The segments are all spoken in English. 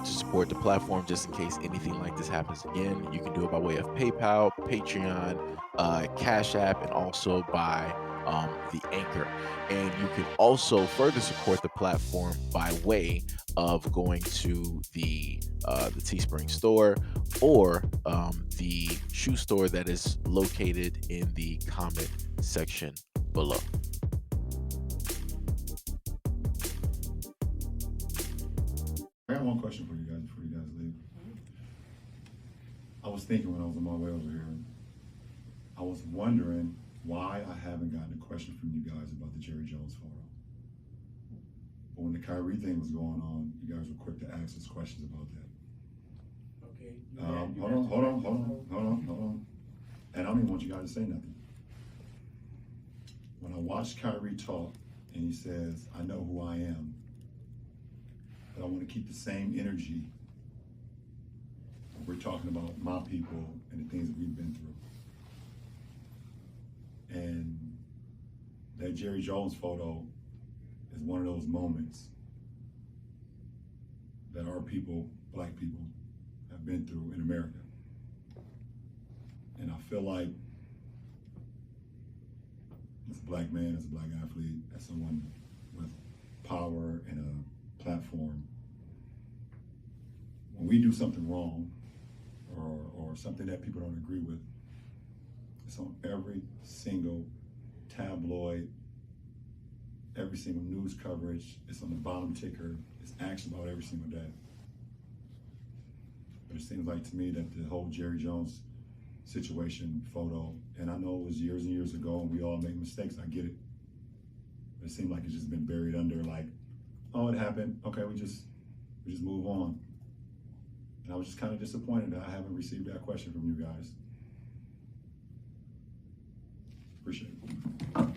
want to support the platform just in case anything like this happens again, you can do it by way of PayPal, Patreon, Cash App, and also by the Anchor. And you can also further support the platform by way of going to the Teespring store or the shoe store that is located in the comment section below. I got one question for you guys before you guys leave. I was thinking when I was on my way over here, I was wondering why I haven't gotten a question from you guys about the Jerry Jones photo. But when the Kyrie thing was going on, you guys were quick to ask us questions about that. Okay. Hold on. And I don't even want you guys to say nothing. When I watched Kyrie talk and he says, I know who I am, but I want to keep the same energy when we're talking about my people and the things that we've been through. And that Jerry Jones photo is one of those moments that our people, black people, have been through in America. And I feel like as a black man, as a black athlete, as someone with power and a platform, when we do something wrong or something that people don't agree with, it's on every single tabloid, every single news coverage. It's on the bottom ticker. It's asked about every single day. But it seems like to me that the whole Jerry Jones situation photo, and I know it was years and years ago and we all make mistakes, I get it. But it seemed like it's just been buried under like, oh, it happened. Okay, we just move on. And I was just kind of disappointed that I haven't received that question from you guys. Appreciate it.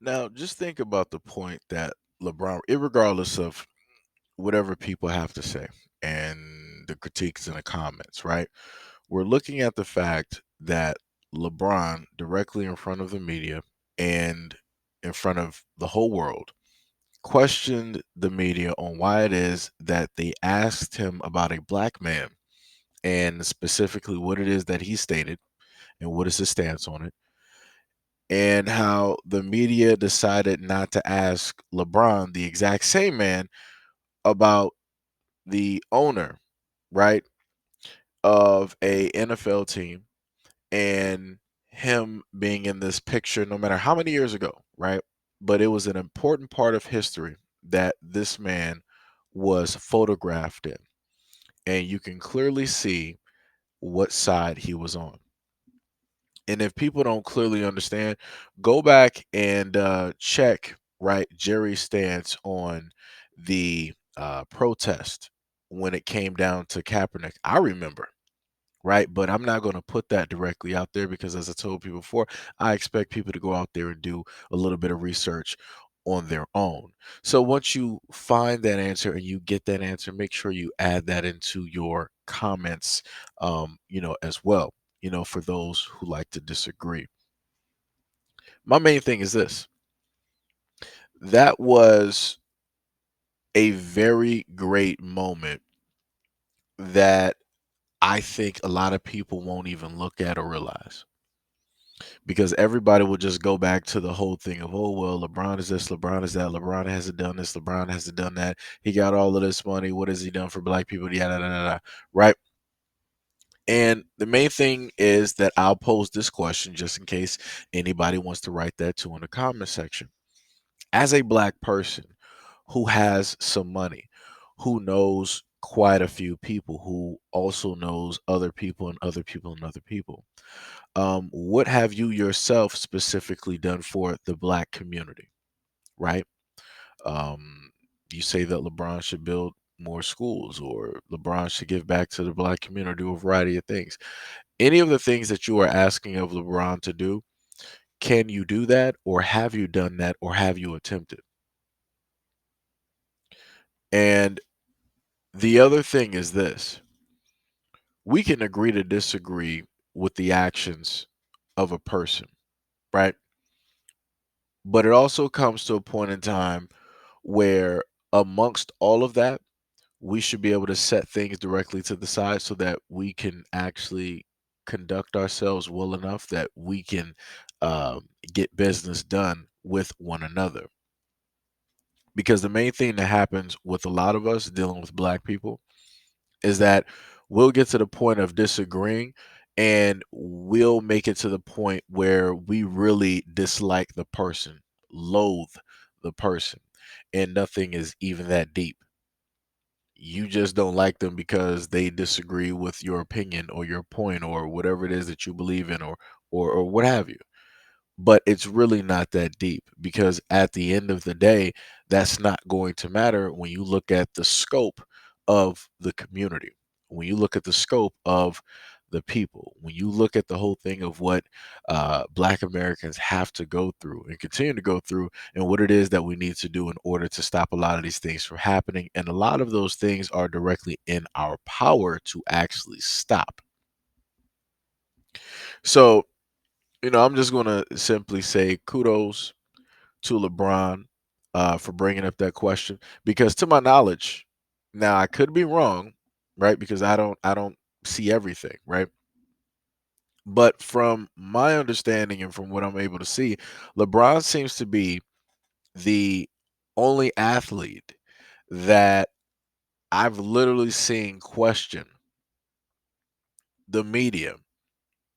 Now, just think about the point that LeBron, regardless of whatever people have to say and the critiques in the comments, right? We're looking at the fact that LeBron, directly in front of the media and in front of the whole world, questioned the media on why it is that they asked him about a black man and specifically what it is that he stated and what is his stance on it, and how the media decided not to ask LeBron, the exact same man, about the owner, right, of a NFL team and him being in this picture no matter how many years ago, right? But it was an important part of history that this man was photographed in. And you can clearly see what side he was on. And if people don't clearly understand, go back and check, right, Jerry's stance on the protest when it came down to Kaepernick. I remember, right? But I'm not going to put that directly out there because, as I told people before, I expect people to go out there and do a little bit of research on their own. So once you find that answer and you get that answer, make sure you add that into your comments, as well, for those who like to disagree. My main thing is this: that was a very great moment that I think a lot of people won't even look at or realize. Because everybody will just go back to the whole thing of, oh, well, LeBron is this, LeBron is that, LeBron hasn't done this, LeBron hasn't done that. He got all of this money. What has he done for black people? Yada, yada, yada, right? And the main thing is that I'll pose this question just in case anybody wants to write that too in the comment section. As a black person who has some money, who knows quite a few people, who also knows other people and other people and other people, what have you yourself specifically done for the black community, right? Um, you say that LeBron should build more schools or LeBron should give back to the black community, do a variety of things. Any of the things that you are asking of LeBron to do, can you do that or have you done that or have you attempted? And the other thing is this: we can agree to disagree with the actions of a person, right? But it also comes to a point in time where amongst all of that, we should be able to set things directly to the side so that we can actually conduct ourselves well enough that we can get business done with one another. Because the main thing that happens with a lot of us dealing with black people is that we'll get to the point of disagreeing, and we'll make it to the point where we really dislike the person, loathe the person, and nothing is even that deep. You just don't like them because they disagree with your opinion or your point or whatever it is that you believe in, or what have you. But it's really not that deep, because at the end of the day, that's not going to matter when you look at the scope of the community, when you look at the scope of the people, when you look at the whole thing of what Black Americans have to go through and continue to go through, and what it is that we need to do in order to stop a lot of these things from happening. And a lot of those things are directly in our power to actually stop. So, I'm just going to simply say kudos to LeBron for bringing up that question, because to my knowledge, now I could be wrong, right? Because I don't see everything, right? But from my understanding and from what I'm able to see, LeBron seems to be the only athlete that I've literally seen question the media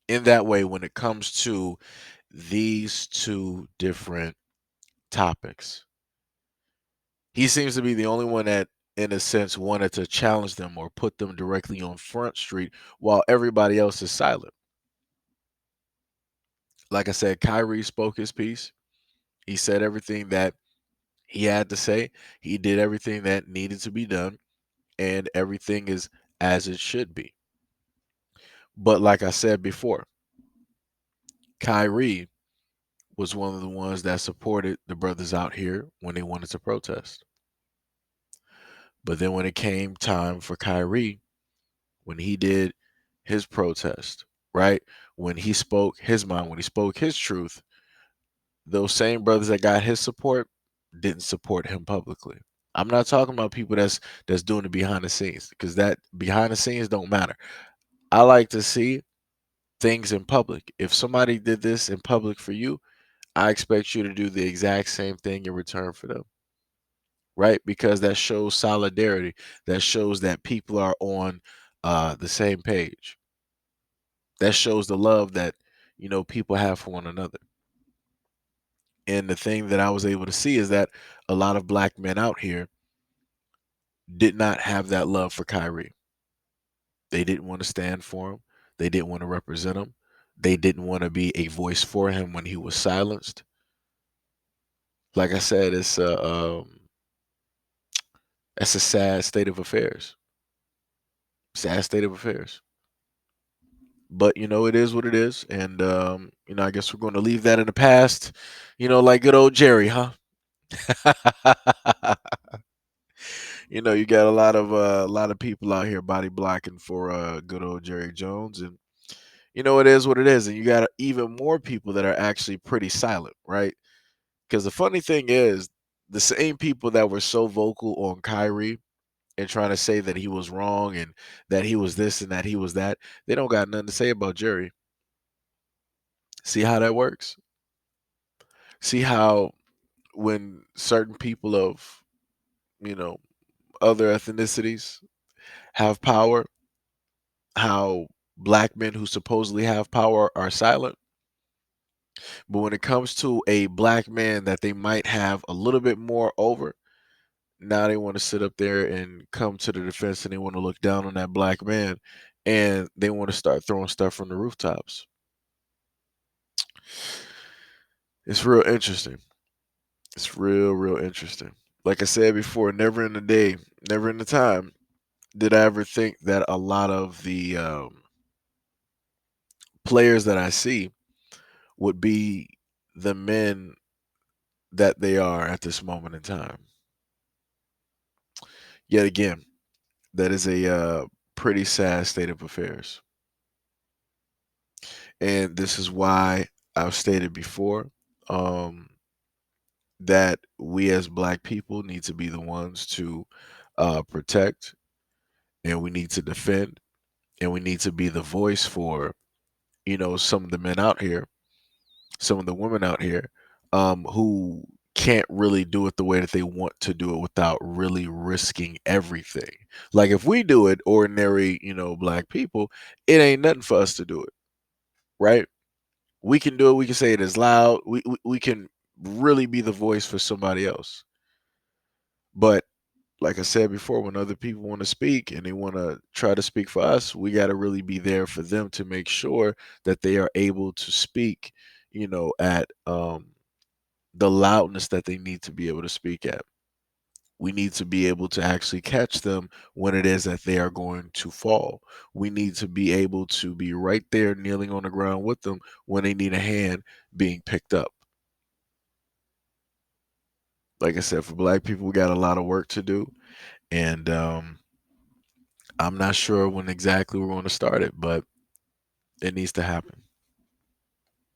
in that way when it comes to these two different topics. He seems to be the only one that, in a sense, wanted to challenge them or put them directly on Front Street while everybody else is silent. Like I said, Kyrie spoke his piece. He said everything that he had to say. He did everything that needed to be done, and everything is as it should be. But like I said before, Kyrie was one of the ones that supported the brothers out here when they wanted to protest. But then when it came time for Kyrie, when he did his protest, right? When he spoke his mind, when he spoke his truth, those same brothers that got his support didn't support him publicly. I'm not talking about people that's doing it behind the scenes, because that behind the scenes don't matter. I like to see things in public. If somebody did this in public for you, I expect you to do the exact same thing in return for them, right? Because that shows solidarity. That shows that people are on the same page. That shows the love that people have for one another. And the thing that I was able to see is that a lot of black men out here did not have that love for Kyrie. They didn't want to stand for him. They didn't want to represent him. They didn't want to be a voice for him when he was silenced. Like I said, it's a sad state of affairs. Sad state of affairs. But it is what it is, and I guess we're going to leave that in the past. Like good old Jerry, huh? You got a lot of people out here body blocking for good old Jerry Jones, and it is what it is, and you got even more people that are actually pretty silent, right? Because the funny thing is, the same people that were so vocal on Kyrie and trying to say that he was wrong and that he was this and that he was that, they don't got nothing to say about Jerry. See how that works? See how when certain people of you know other ethnicities have power, how black men who supposedly have power are silent. But when it comes to a black man that they might have a little bit more over, now they want to sit up there and come to the defense, and they want to look down on that black man, and they want to start throwing stuff from the rooftops. It's real interesting. It's real interesting. Like I said before, never in the day, never in the time did I ever think that a lot of the players that I see would be the men that they are at this moment in time. Yet again, that is a pretty sad state of affairs. And this is why I've stated before um, that we as black people need to be the ones to protect and we need to defend, and we need to be the voice for, some of the men out here, some of the women out here, who can't really do it the way that they want to do it without really risking everything. Like if we do it, ordinary, black people, it ain't nothing for us to do it, right? We can do it. We can say it as loud. We can really be the voice for somebody else. But like I said before, when other people want to speak and they want to try to speak for us, we got to really be there for them to make sure that they are able to speak, at the loudness that they need to be able to speak at. We need to be able to actually catch them when it is that they are going to fall. We need to be able to be right there kneeling on the ground with them when they need a hand being picked up. Like I said, for black people, we got a lot of work to do. And I'm not sure when exactly we're going to start it, but it needs to happen.